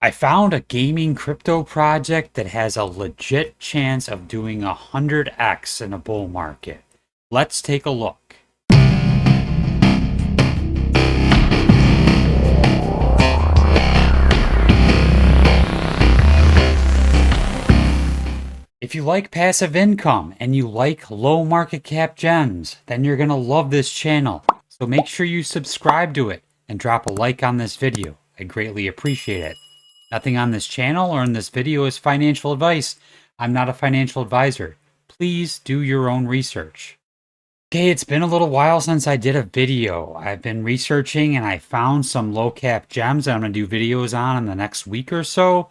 I found a gaming crypto project that has a legit chance of doing 100x in a bull market. Let's take a look. If you like passive income and you like low market cap gems, then you're going to love this channel. So make sure you subscribe to it and drop a like on this video. I greatly appreciate it. Nothing on this channel or in this video is financial advice. I'm not a financial advisor. Please do your own research. Okay, it's been a little while since I did a video. I've been researching and I found some low cap gems that I'm going to do videos on in the next week or so.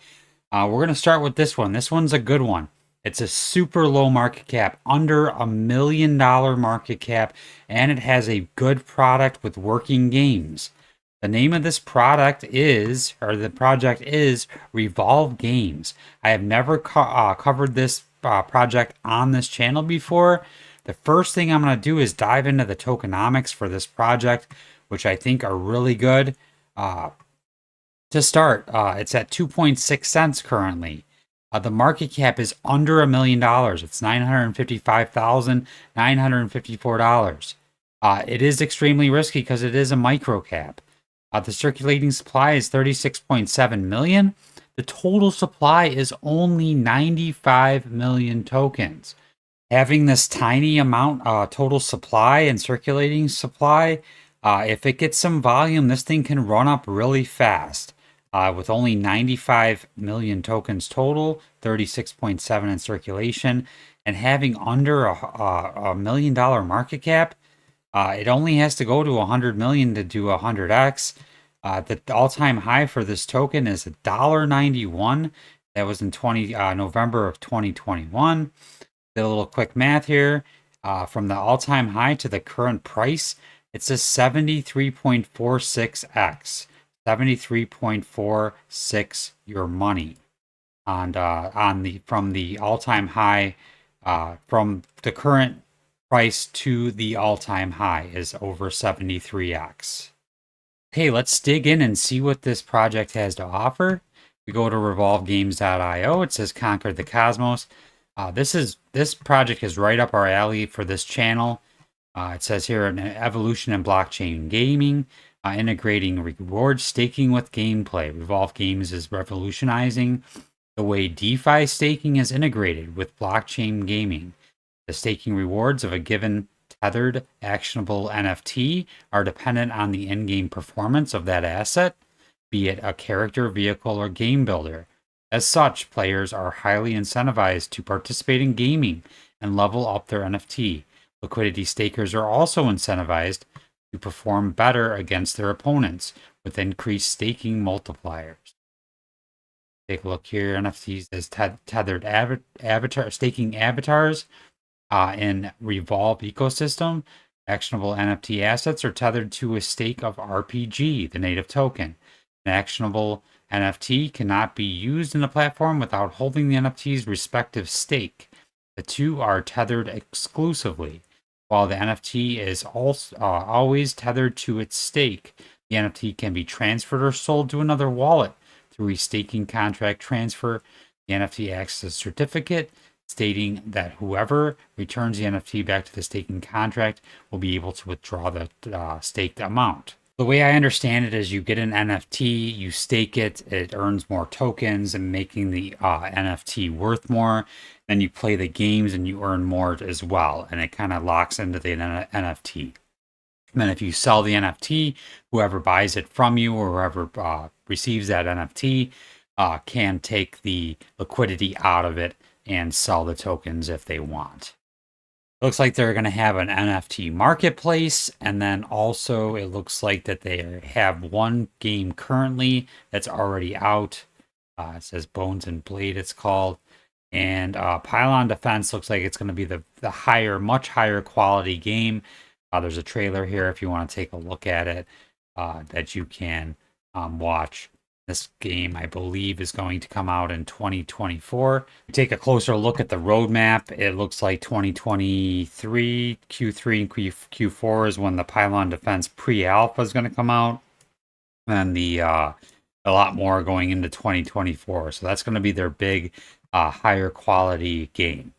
We're going to start with this one. This one's a good one. It's a super low market cap, under $1 million market cap, and it has a good product with working games. The name of this product is, or the project is, Revolve Games. I have never covered this project on this channel before. The first thing I'm going to do is dive into the tokenomics for this project, which I think are really good. To start, it's at 2.6 cents currently. The market cap is under $1 million. It's $955,954. It is extremely risky because it is a microcap. The circulating supply is 36.7 million. The total supply is only 95 million tokens. Having this tiny amount total supply and circulating supply, if it gets some volume, this thing can run up really fast. With only 95 million tokens total, 36.7 in circulation, and having under a $1 million market cap, it only has to go to 100 million to do 100x. The all-time high for this token is $1.91. That was in November of 2021. Did a little quick math here. From the all-time high to the current price, it's a 73.46x. 73.46 your money from the all-time high, from the current price to the all-time high is over 73x. Okay, let's dig in and see what this project has to offer. We go to revolvegames.io. It says Conquer the Cosmos. This project is right up our alley for this channel. It says here an evolution in blockchain gaming. Integrating reward staking with gameplay. Revolve Games is revolutionizing the way DeFi staking is integrated with blockchain gaming. The staking rewards of a given tethered actionable NFT are dependent on the in-game performance of that asset, be it a character, vehicle, or game builder. As such, players are highly incentivized to participate in gaming and level up their NFT. Liquidity stakers are also incentivized to perform better against their opponents with increased staking multipliers. Take a look here. NFTs as tethered staking avatars in Revolve ecosystem. Actionable NFT assets are tethered to a stake of RPG, the native token. An actionable NFT cannot be used in the platform without holding the NFT's respective stake. The two are tethered exclusively. While the NFT is also always tethered to its stake, the NFT can be transferred or sold to another wallet through a staking contract transfer. The NFT acts as a certificate, stating that whoever returns the NFT back to the staking contract will be able to withdraw the staked amount. The way I understand it is you get an NFT, you stake it, it earns more tokens and making the NFT worth more. Then you play the games and you earn more as well. And it kind of locks into the NFT. And then if you sell the NFT, whoever buys it from you or whoever receives that NFT can take the liquidity out of it and sell the tokens if they want. Looks like they're going to have an NFT marketplace, and then also it looks like that they have one game currently that's already out. It says Bones and Blade, it's called. And Pylon Defense looks like it's going to be the much higher quality game. There's a trailer here if you want to take a look at it that you can watch. This game, I believe, is going to come out in 2024. Take a closer look at the roadmap. It looks like 2023, Q3 and Q4 is when the Pylon Defense pre-alpha is going to come out. And the a lot more going into 2024. So that's going to be their big, higher quality game.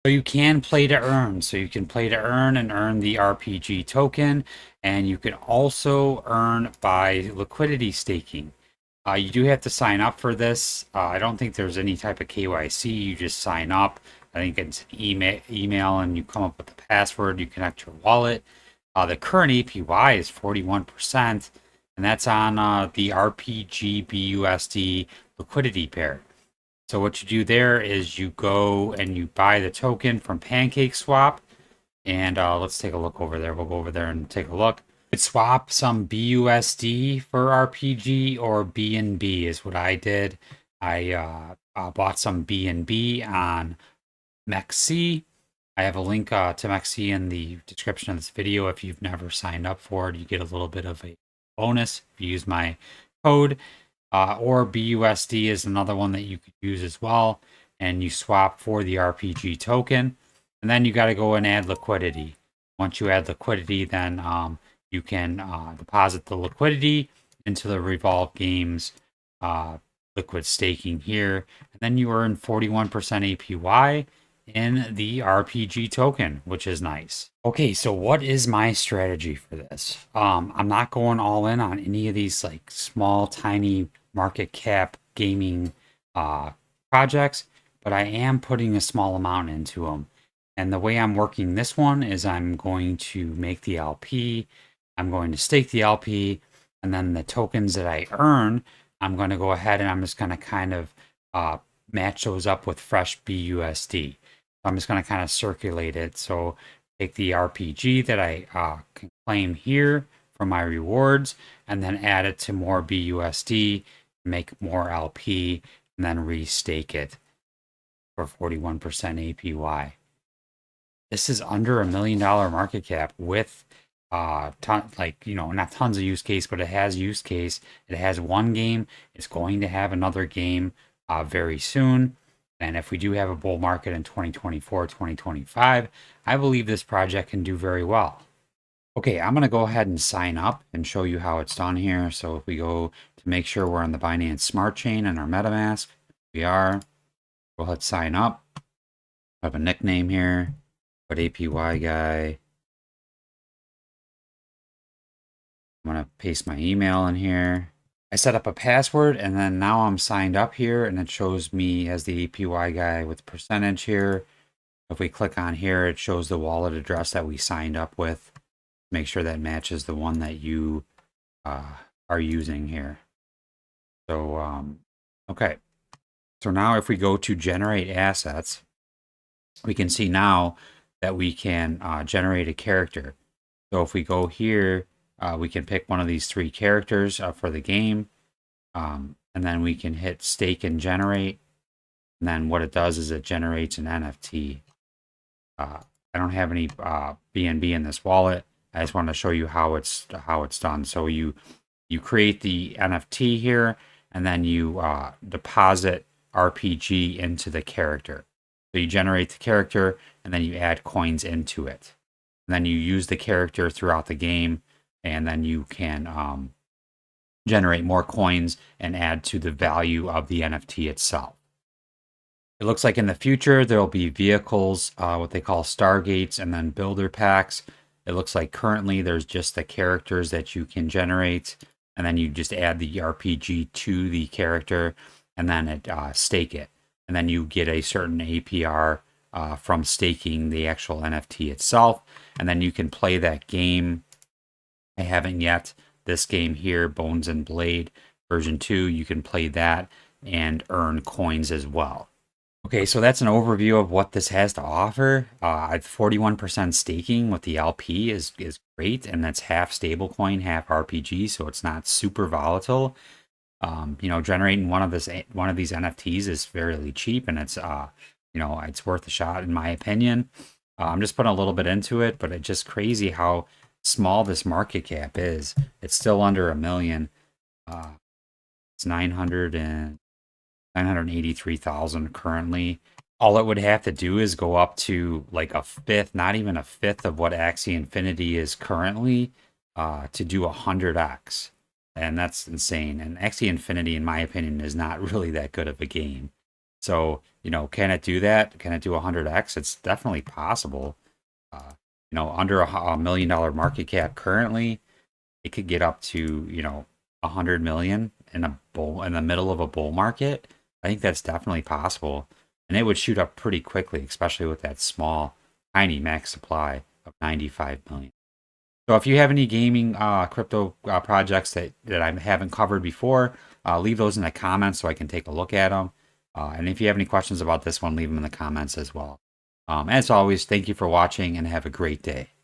So you can play to earn. So you can play to earn and earn the RPG token, and you can also earn by liquidity staking. You do have to sign up for this. I don't think there's any type of KYC. You just sign up. I think it's an email, and you come up with the password. You connect your wallet. The current APY is 41%, and that's on the RPG BUSD liquidity pair. So what you do there is you go and you buy the token from PancakeSwap, and let's take a look over there. We'll go over there and take a look. You could swap some BUSD for RPG, or BNB is what I did. I bought some BNB on MEXC. I have a link to MEXC in the description of this video. If you've never signed up for it, you get a little bit of a bonus if you use my code. Or BUSD is another one that you could use as well. And you swap for the RPG token. And then you got to go and add liquidity. Once you add liquidity, then you can deposit the liquidity into the Revolve Games liquid staking here. And then you earn 41% APY in the RPG token, which is nice. Okay, so what is my strategy for this? I'm not going all in on any of these like small, tiny market cap gaming projects, but I am putting a small amount into them. And the way I'm working this one is I'm going to make the LP, I'm going to stake the LP, and then the tokens that I earn, I'm going to go ahead and I'm just going to kind of match those up with fresh BUSD. I'm just going to kind of circulate it. So take the RPG that I can claim here for my rewards, and then add it to more BUSD, make more LP, and then restake it for 41% APY. This is under $1 million market cap with not tons of use case, but it has use case. It has one game. It's going to have another game very soon. And if we do have a bull market in 2024, 2025, I believe this project can do very well. Okay, I'm going to go ahead and sign up and show you how it's done here. So if we go to make sure we're on the Binance Smart Chain and our MetaMask, we are. We'll hit sign up. I have a nickname here. Put APY guy. I'm going to paste my email in here. I set up a password, and then now I'm signed up here, and it shows me as the APY guy with percentage here. If we click on here, it shows the wallet address that we signed up with. Make sure that matches the one that you are using here. So, okay. So now if we go to generate assets, we can see now that we can generate a character. So if we go here, we can pick one of these three characters for the game. And then we can hit stake and generate. And then what it does is it generates an NFT. I don't have any BNB in this wallet. I just want to show you how it's done. So you create the NFT here, and then you deposit RPG into the character. So you generate the character, and then you add coins into it. And then you use the character throughout the game, and then you can generate more coins and add to the value of the NFT itself. It looks like in the future, there'll be vehicles, what they call Stargates, and then builder packs. It looks like currently there's just the characters that you can generate, and then you just add the RPG to the character, and then stake it. And then you get a certain APR from staking the actual NFT itself, and then you can play that game. I haven't yet. This game here, Bones and Blade version 2, you can play that and earn coins as well. Okay, so that's an overview of what this has to offer. 41% staking with the LP is great, and that's half stablecoin, half RPG, so it's not super volatile. Generating one of these NFTs is fairly cheap, and it's it's worth a shot in my opinion. I'm just putting a little bit into it, but it's just crazy how small this market cap is. It's still under $1 million. It's 983,000 currently. All it would have to do is go up to like a fifth, not even a fifth of what Axie Infinity is currently, to do 100x. and that's insane. And Axie Infinity, in my opinion, is not really that good of a game. So, can it do that? Can it do 100x? It's definitely possible. Under $1 million market cap currently, it could get up to 100 million in the middle of a bull market. I think that's definitely possible, and it would shoot up pretty quickly, especially with that small, tiny max supply of 95 million. So if you have any gaming crypto projects that I haven't covered before, leave those in the comments so I can take a look at them. And if you have any questions about this one, leave them in the comments as well. As always, thank you for watching and have a great day.